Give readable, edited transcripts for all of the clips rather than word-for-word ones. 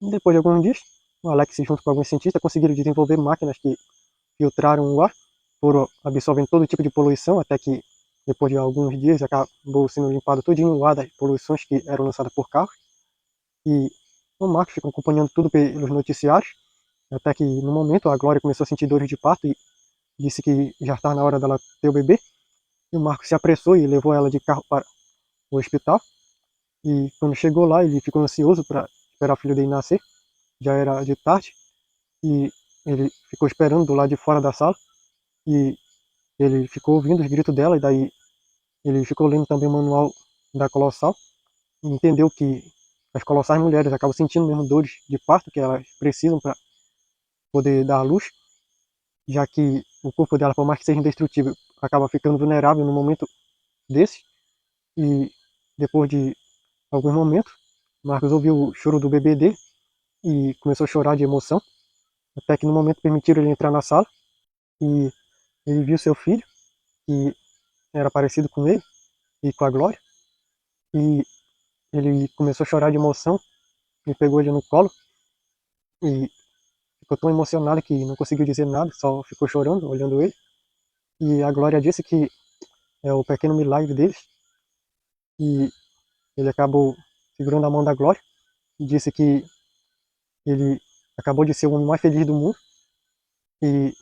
Depois de alguns dias, o Alex, junto com alguns cientistas, conseguiram desenvolver máquinas que filtraram o ar, foram absorvendo todo tipo de poluição, até que, depois de alguns dias, acabou sendo limpado todinho o ar das poluições que eram lançadas por carros. E o Marcos ficou acompanhando tudo pelos noticiários, até que, no momento, a Glória começou a sentir dores de parto e disse que já estava na hora dela ter o bebê. E o Marcos se apressou e levou ela de carro para o hospital. E quando chegou lá, ele ficou ansioso para esperar o filho dele nascer. Já era de tarde e ele ficou esperando do lado de fora da sala e ele ficou ouvindo os gritos dela e daí ele ficou lendo também o manual da Colossal e entendeu que as colossais mulheres acabam sentindo mesmo dores de parto que elas precisam para poder dar à luz, já que o corpo dela, por mais que seja indestrutível, acaba ficando vulnerável no momento desse. E depois de alguns momentos, Marcos ouviu o choro do bebê dele e começou a chorar de emoção, até que no momento permitiram ele entrar na sala e ele viu seu filho, que era parecido com ele e com a Glória, e ele começou a chorar de emoção e pegou ele no colo e ficou tão emocionado que não conseguiu dizer nada, só ficou chorando, olhando ele. E a Glória disse que é o pequeno milagre deles e ele acabou segurando a mão da Glória e disse que ele acabou de ser o homem mais feliz do mundo e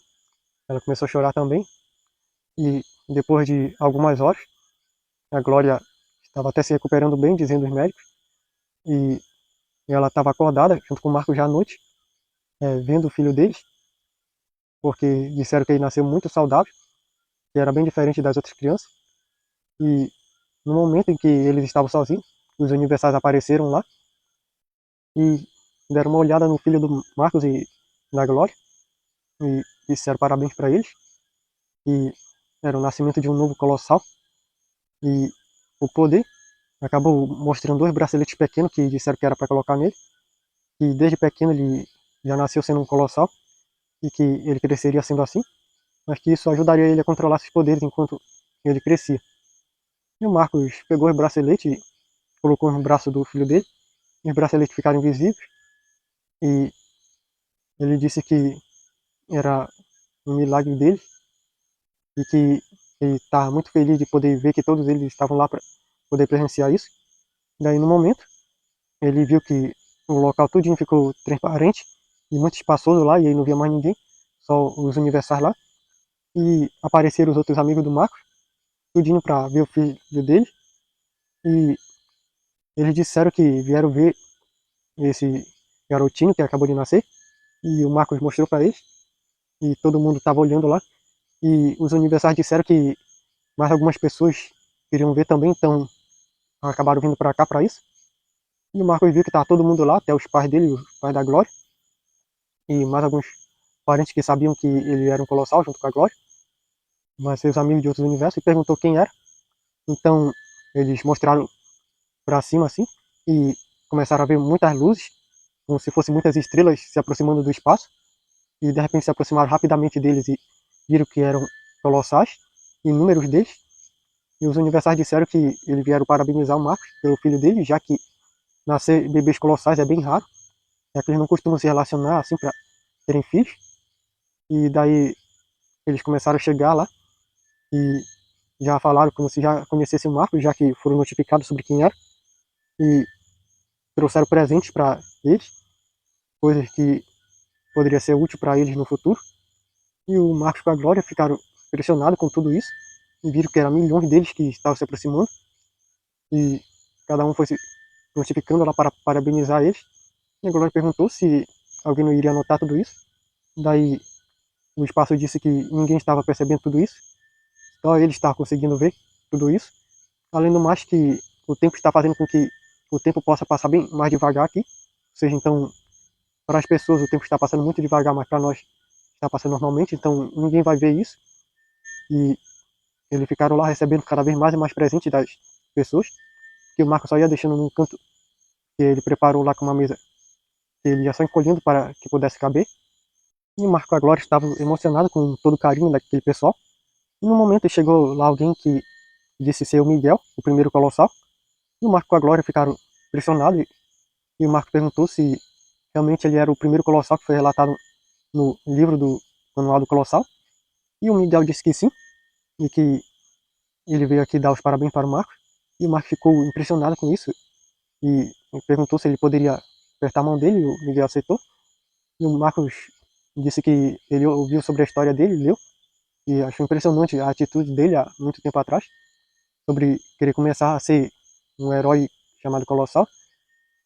ela começou a chorar também. E depois de algumas horas, a Glória estava até se recuperando bem, dizendo os médicos, e ela estava acordada junto com o Marcos já à noite, vendo o filho deles, porque disseram que ele nasceu muito saudável, que era bem diferente das outras crianças. E no momento em que eles estavam sozinhos, os universais apareceram lá e deram uma olhada no filho do Marcos e da Glória e disseram parabéns para eles. E era o nascimento de um novo colossal. E o poder acabou mostrando dois braceletes pequenos que disseram que era para colocar nele. E desde pequeno ele já nasceu sendo um colossal e que ele cresceria sendo assim, mas que isso ajudaria ele a controlar seus poderes enquanto ele crescia. E o Marcos pegou os braceletes e colocou no braço do filho dele, e os braceletes ficaram invisíveis, e ele disse que era um milagre dele, e que ele estava muito feliz de poder ver que todos eles estavam lá para poder presenciar isso. Daí, no momento, ele viu que o local todinho ficou transparente e muito espaçoso lá, e ele não via mais ninguém, só os universais lá. E apareceram os outros amigos do Marcos, tudinho para ver o filho dele. E eles disseram que vieram ver esse garotinho que acabou de nascer. E o Marcos mostrou para eles. E todo mundo estava olhando lá. E os universais disseram que mais algumas pessoas queriam ver também, então acabaram vindo para cá para isso. E o Marcos viu que estava todo mundo lá, até os pais dele, os pais da Glória. E mais alguns parentes que sabiam que ele era um colossal junto com a Glória. Mas seus amigos de outros universos, e perguntou quem era. Então eles mostraram para cima assim e começaram a ver muitas luzes, como se fossem muitas estrelas se aproximando do espaço, e de repente se aproximaram rapidamente deles e viram que eram colossais, inúmeros deles, e os universais disseram que eles vieram parabenizar o Marcos pelo filho dele, já que nascer bebês colossais é bem raro, já que eles não costumam se relacionar assim para terem filhos, e daí eles começaram a chegar lá e já falaram como se já conhecessem o Marcos, já que foram notificados sobre quem era, e trouxeram presentes para eles, coisas que poderia ser útil para eles no futuro. E o Marcos com a Glória ficaram impressionados com tudo isso e viram que eram milhões deles que estavam se aproximando e cada um foi se notificando lá para parabenizar eles. E a Glória perguntou se alguém não iria anotar tudo isso. Daí o espaço disse que ninguém estava percebendo tudo isso, só ele estava conseguindo ver tudo isso. Além do mais que o tempo está fazendo com que o tempo possa passar bem mais devagar aqui, ou seja, então para as pessoas o tempo está passando muito devagar, mas para nós está passando normalmente, então ninguém vai ver isso. E eles ficaram lá recebendo cada vez mais e mais presentes das pessoas, que o Marco só ia deixando num canto que ele preparou lá com uma mesa, que ele ia só encolhendo para que pudesse caber. E o Marco e a Glória estavam emocionados com todo o carinho daquele pessoal. E no momento chegou lá alguém que disse ser o Miguel, o primeiro colossal. E o Marco e a Glória ficaram impressionados. E o Marco perguntou se realmente ele era o primeiro Colossal que foi relatado no livro do Manual do Colossal. E o Miguel disse que sim, e que ele veio aqui dar os parabéns para o Marcos. E o Marcos ficou impressionado com isso e perguntou se ele poderia apertar a mão dele, e o Miguel aceitou. E o Marcos disse que ele ouviu sobre a história dele, leu, e achou impressionante a atitude dele há muito tempo atrás, sobre querer começar a ser um herói chamado Colossal.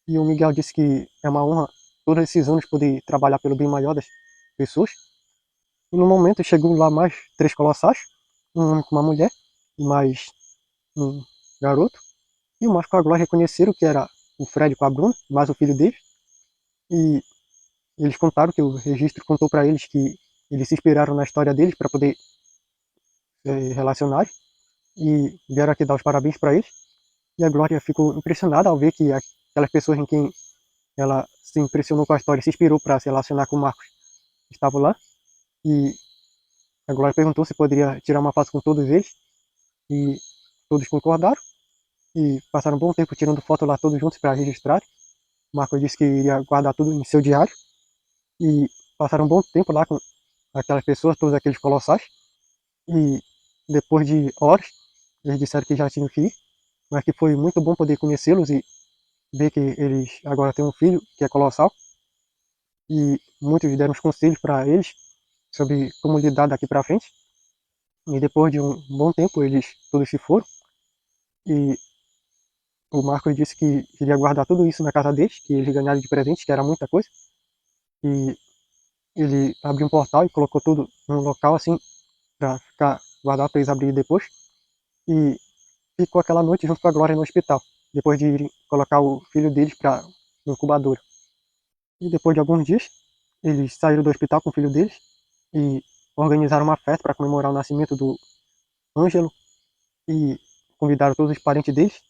E o Miguel disse que é uma honra todos esses anos poder trabalhar pelo bem maior das pessoas. E no momento chegou lá mais 3 Colossais, um homem com uma mulher e mais um garoto. E o Marcos e a Glória reconheceram que era o Fred com a Bruna, mais o filho dele. E eles contaram que o registro contou para eles que eles se inspiraram na história deles para poder relacionar. E vieram aqui dar os parabéns para eles. E a Glória ficou impressionada ao ver que aquelas pessoas em quem ela se impressionou com a história, se inspirou para se relacionar com o Marcos, estavam lá. E a Glória perguntou se poderia tirar uma foto com todos eles. E todos concordaram. E passaram um bom tempo tirando foto lá todos juntos para registrar. O Marcos disse que iria guardar tudo em seu diário. E passaram um bom tempo lá com aquelas pessoas, todos aqueles colossais. E depois de horas, eles disseram que já tinham que ir, mas que foi muito bom poder conhecê-los e ver que eles agora têm um filho que é colossal. E muitos deram uns conselhos para eles sobre como lidar daqui para frente. E depois de um bom tempo, eles todos se foram. E o Marcos disse que iria guardar tudo isso na casa deles, que eles ganharam de presente, que era muita coisa. E ele abriu um portal e colocou tudo num local assim, para ficar guardado para eles abrirem depois. E ficou aquela noite junto com a Glória no hospital, depois de irem colocar o filho deles para no incubadora. E depois de alguns dias, eles saíram do hospital com o filho deles e organizaram uma festa para comemorar o nascimento do Ângelo e convidaram todos os parentes deles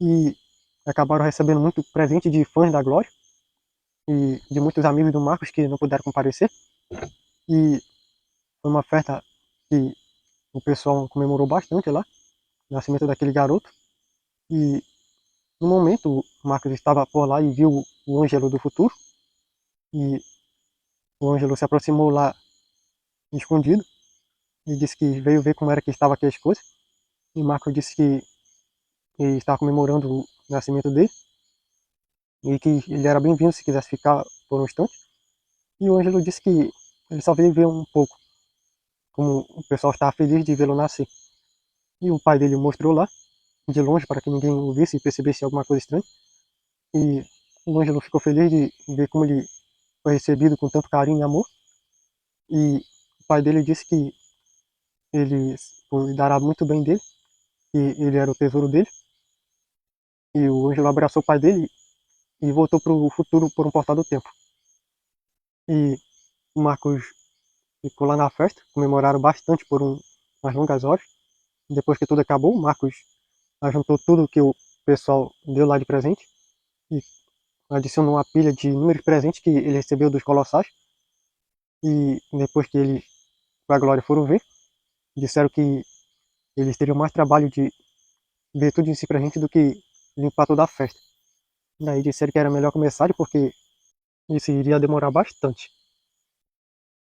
e acabaram recebendo muito presente de fãs da Glória e de muitos amigos do Marcos que não puderam comparecer. E foi uma festa que o pessoal comemorou bastante lá, o nascimento daquele garoto. E no momento o Marcos estava por lá e viu o Ângelo do futuro. E o Ângelo se aproximou lá escondido e disse que veio ver como era que estava aqui as coisas. E o Marcos disse que ele estava comemorando o nascimento dele e que ele era bem-vindo se quisesse ficar por um instante. E o Ângelo disse que ele só veio ver um pouco como o pessoal estava feliz de vê-lo nascer. E o pai dele mostrou lá, de longe, para que ninguém o visse e percebesse alguma coisa estranha. E o Ângelo ficou feliz de ver como ele foi recebido com tanto carinho e amor. E o pai dele disse que ele cuidará muito bem dele, que ele era o tesouro dele. E o Ângelo abraçou o pai dele e voltou para o futuro por um portal do tempo. E o Marcos ficou lá na festa, comemoraram bastante por umas longas horas. Depois que tudo acabou, o Marcos ajuntou tudo que o pessoal deu lá de presente e adicionou uma pilha de inúmeros presentes que ele recebeu dos colossais. E depois que ele e a Glória foram ver, disseram que eles teriam mais trabalho de ver tudo esse presente do que limpar toda a festa. Daí disseram que era melhor começar porque isso iria demorar bastante.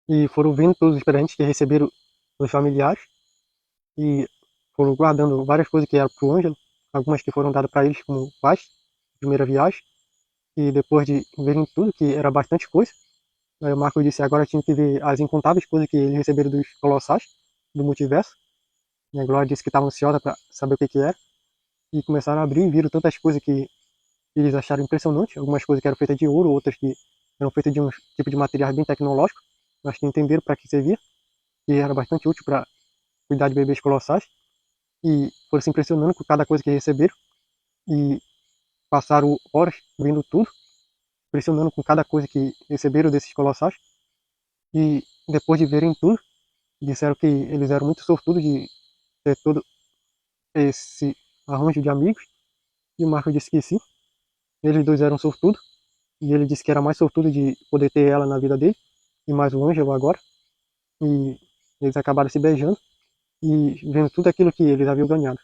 E foram vendo todos os presentes que receberam dos familiares e foram guardando várias coisas que eram para o Ângelo, algumas que foram dadas para eles como pais, primeira viagem. E depois de verem tudo, que era bastante coisa, aí o Marcos disse que agora tinha que ver as incontáveis coisas que eles receberam dos colossais, do multiverso. E a Glória disse que estava ansiosa para saber o que era. E começaram a abrir e viram tantas coisas que eles acharam impressionantes. Algumas coisas que eram feitas de ouro, outras que eram feitas de um tipo de material bem tecnológico, mas que entenderam para que servia. E era bastante útil para cuidar de bebês colossais. E foram se impressionando com cada coisa que receberam. E passaram horas vendo tudo, impressionando com cada coisa que receberam desses colossais. E depois de verem tudo, disseram que eles eram muito sortudos de ter todo esse arranjo de amigos. E o Marcos disse que sim, eles dois eram sortudos. E ele disse que era mais sortudo de poder ter ela na vida dele, e mais o Ângelo agora. E eles acabaram se beijando e vendo tudo aquilo que eles haviam ganhado.